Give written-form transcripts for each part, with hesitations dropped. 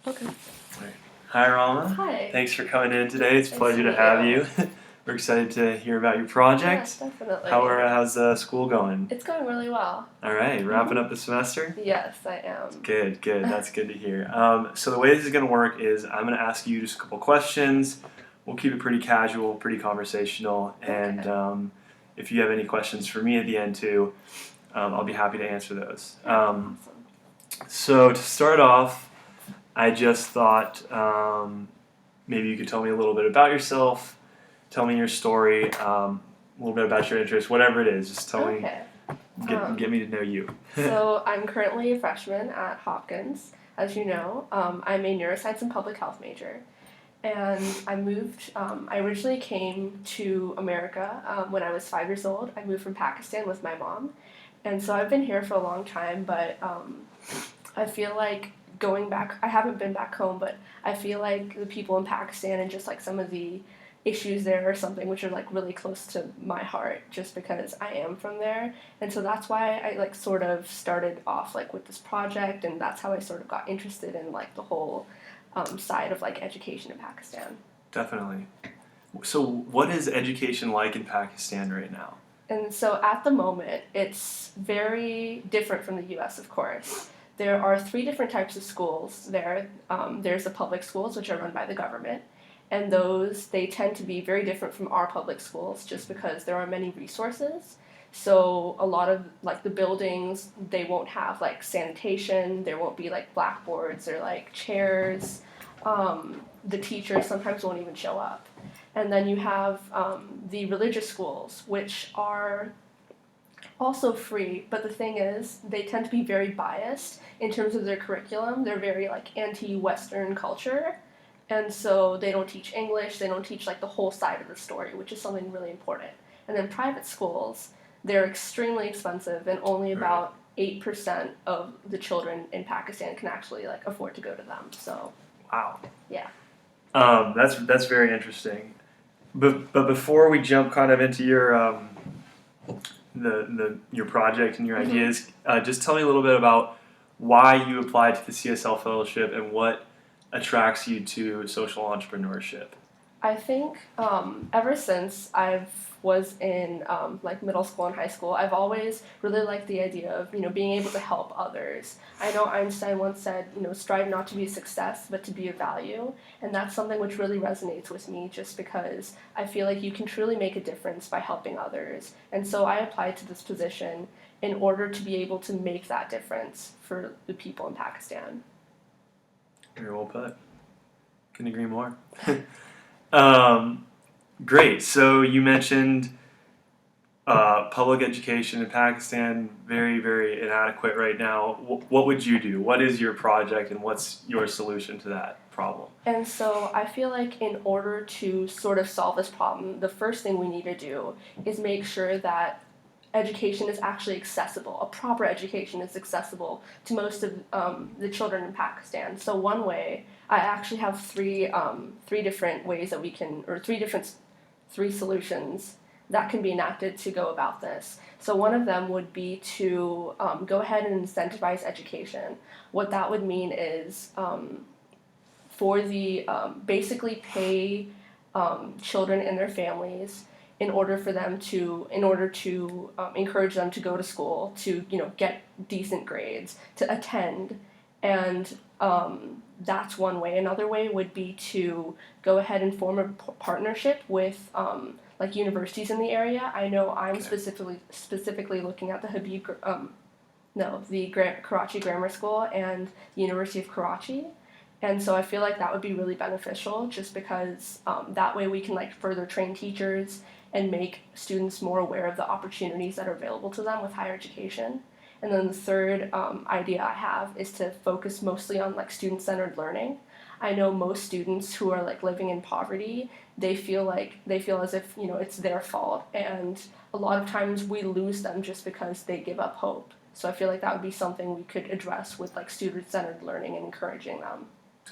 Okay. Right. Hi, Rama. Hi. Thanks for coming in today. It's a Nice pleasure to to meet have you. you. We're excited to hear about your Yeah, project. definitely. How's school going? It's going really well. All right, wrapping up the semester? Yes, I am. Good. That's good to hear. So the way this is going to work is I'm going to ask you just a couple questions. We'll keep it pretty casual, pretty conversational, and Okay. if you have any questions for me at the end too, I'll be happy to answer those. Awesome. So to start off, I just thought maybe you could tell me a little bit about yourself, tell me your story, a little bit about your interests, whatever it is. Just tell me, Okay. get me to know you. So I'm currently a freshman at Hopkins, as you know. I'm a neuroscience and public health major. And I moved, I originally came to America when I was 5 years old. I moved from Pakistan with my mom. And so I've been here for a long time, but I feel like going back, I haven't been back home, but I feel like the people in Pakistan and just like some of the issues there are something which are like really close to my heart just because I am from there. And so that's why I like sort of started off like with this project, and that's how I sort of got interested in like the whole side of like education in Pakistan. Definitely. So, what is education like in Pakistan right now? And so at the moment, it's very different from the US, of course. There are three different types of schools there. There's the public schools, which are run by the government, and those, they tend to be very different from our public schools just because there are many resources. So a lot of like the buildings, they won't have like sanitation, there won't be like blackboards or like chairs. The teachers sometimes won't even show up. And then you have the religious schools, which are also free, but the thing is, they tend to be very biased in terms of their curriculum. They're very like anti-Western culture, and so they don't teach English. They don't teach like the whole side of the story, which is something really important. And then private schools, they're extremely expensive, and only Right. about 8% of the children in Pakistan can actually like afford to go to them. So Wow. yeah. That's very interesting. But before we jump kind of into your your project and your Mm-hmm. ideas, just tell me a little bit about why you applied to the CSL fellowship and what attracts you to social entrepreneurship. I think ever since I was in like middle school and high school, I've always really liked the idea of being able to help others. I know Einstein once said, strive not to be a success, but to be of value, and that's something which really resonates with me, just because I feel like you can truly make a difference by helping others. And so I applied to this position in order to be able to make that difference for the people in Pakistan. Very well put. Couldn't agree more. um, Great. So you mentioned public education in Pakistan, very, very inadequate right now. What would you do? What is your project and what's your solution to that problem? And so I feel like in order to sort of solve this problem, the first thing we need to do is make sure that education is actually accessible. A proper education is accessible to most of the children in Pakistan. So one way, I actually have three different ways that we can, or three solutions that can be enacted to go about this. So one of them would be to go ahead and incentivize education. What that would mean is for the basically pay children and their families in order to encourage them to go to school, to get decent grades, to attend. And that's one way. Another way would be to go ahead and form a partnership with like universities in the area. I know I'm Okay. specifically looking at the Karachi Grammar School and the University of Karachi. And so I feel like that would be really beneficial, just because that way we can like further train teachers and make students more aware of the opportunities that are available to them with higher education. And then the third idea I have is to focus mostly on like student-centered learning. I know most students who are like living in poverty, they feel as if it's their fault, and a lot of times we lose them just because they give up hope. So I feel like that would be something we could address with like student-centered learning and encouraging them.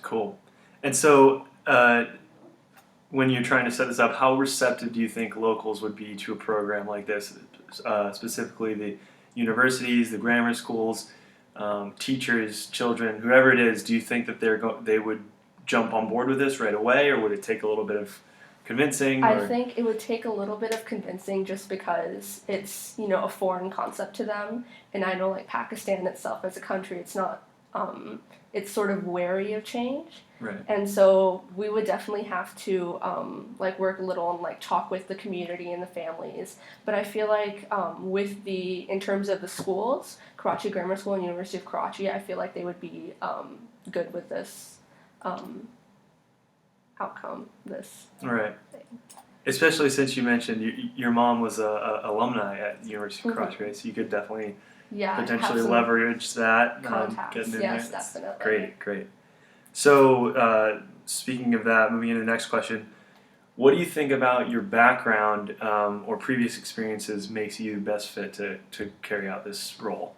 Cool. And so, when you're trying to set this up, how receptive do you think locals would be to a program like this, specifically the universities, the grammar schools? teachers, children, whoever it is, do you think that they would jump on board with this right away, or would it take a little bit of convincing? I think it would take a little bit of convincing just because it's, a foreign concept to them. And I know, like, Pakistan itself as a country, it's not, it's sort of wary of change. Right. And so we would definitely have to, work a little and, talk with the community and the families. But I feel like in terms of the schools, Karachi Grammar School and University of Karachi, I feel like they would be good with this outcome, this Right. thing. Especially since you mentioned your mom was a alumni at the University of Karachi, right? So you could definitely potentially leverage that. Contacts, yes, definitely. Great. So speaking of that, moving into the next question, what do you think about your background or previous experiences makes you best fit to carry out this role?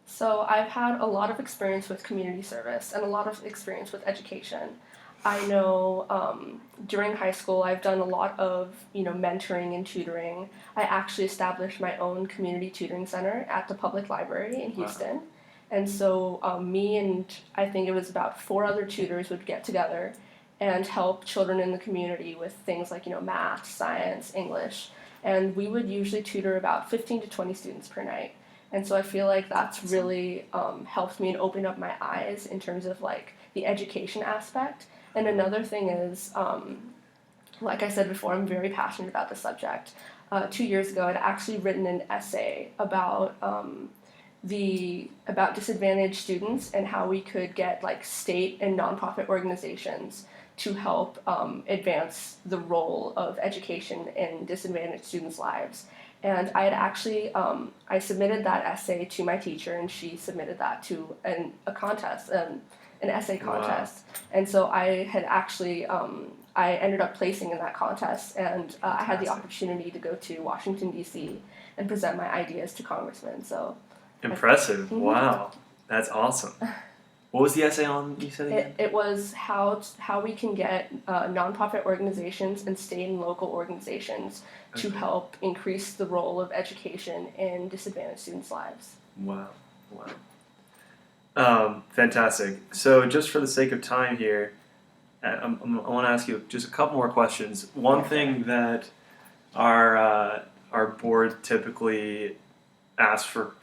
So I've had a lot of experience with community service and a lot of experience with education. I know during high school I've done a lot of mentoring and tutoring. I actually established my own community tutoring center at the public library in Houston. Wow. And so me and I think it was about 4 other tutors would get together and help children in the community with things like math, science, English. And we would usually tutor about 15 to 20 students per night. And so I feel like that's really helped me and opened up my eyes in terms of the education aspect. And another thing is, like I said before, I'm very passionate about the subject. 2 years ago, I'd actually written an essay about disadvantaged students and how we could get state and nonprofit organizations to help advance the role of education in disadvantaged students' lives. And I had actually, I submitted that essay to my teacher, and she submitted that to a contest, an essay contest. Wow. And so I had actually, I ended up placing in that contest, and I had the opportunity to go to Washington, D.C. and present my ideas to congressmen. So impressive. Wow. That's awesome. What was the essay on, you said again? It was how we can get nonprofit organizations and state and local organizations to help increase the role of education in disadvantaged students' lives. Wow. Fantastic. So just for the sake of time here, I want to ask you just a couple more questions. One thing that our board typically asks for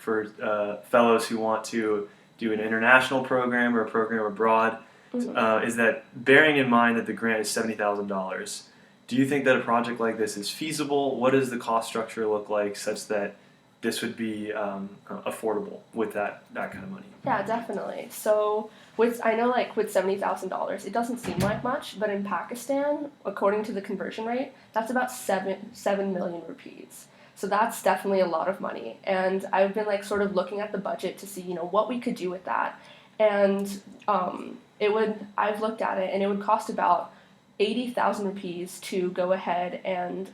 fellows who want to do an international program or a program abroad is that, bearing in mind that the grant is $70,000, do you think that a project like this is feasible? What does the cost structure look like such that this would be affordable with that kind of money? Yeah, definitely. So I know with $70,000, it doesn't seem like much, but in Pakistan, according to the conversion rate, that's about 7 million rupees. So that's definitely a lot of money. And I've been sort of looking at the budget to see, what we could do with that. And I've looked at it, and it would cost about 80,000 rupees to go ahead and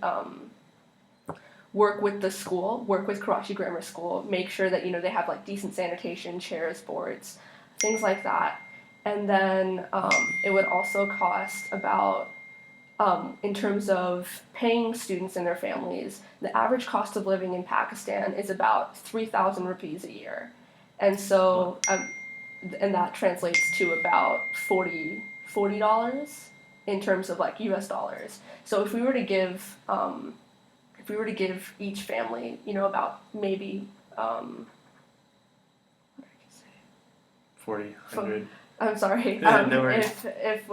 work with the school, work with Karachi Grammar School, make sure that, they have decent sanitation, chairs, boards, things like that. And then it would also cost about, in terms of paying students and their families, the average cost of living in Pakistan is about 3,000 rupees a year. And so, and that translates to about $40 in terms of US dollars. So if we were to give each family, about maybe, what did I just say? 40, 100. I'm sorry. No worries. If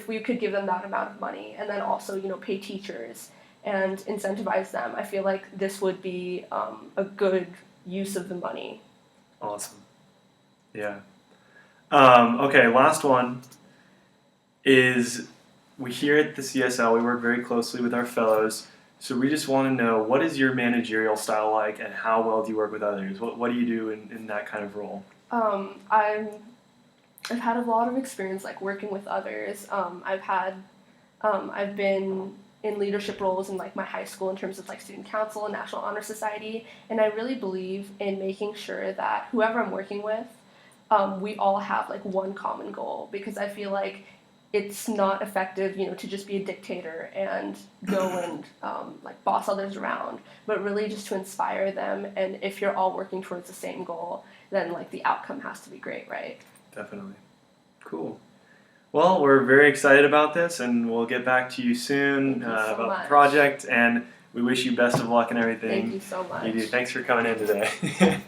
we could give them that amount of money, and then also pay teachers and incentivize them, I feel like this would be a good use of the money. Awesome. Yeah. Okay. Last one is, we here at the CSL, we work very closely with our fellows. So we just want to know, what is your managerial style like, and how well do you work with others? What do you do in that kind of role? I've had a lot of experience working with others. I've been in leadership roles in my high school in terms of student council and National Honor Society, and I really believe in making sure that whoever I'm working with, we all have one common goal, because I feel like it's not effective, to just be a dictator and go and like boss others around, but really just to inspire them. And if you're all working towards the same goal, then like the outcome has to be great, right? Definitely. Cool. Well, we're very excited about this, and we'll get back to you soon Thank you so about much. the project. And we wish you best of luck and everything Thank you so much. you do. Thanks for coming in today.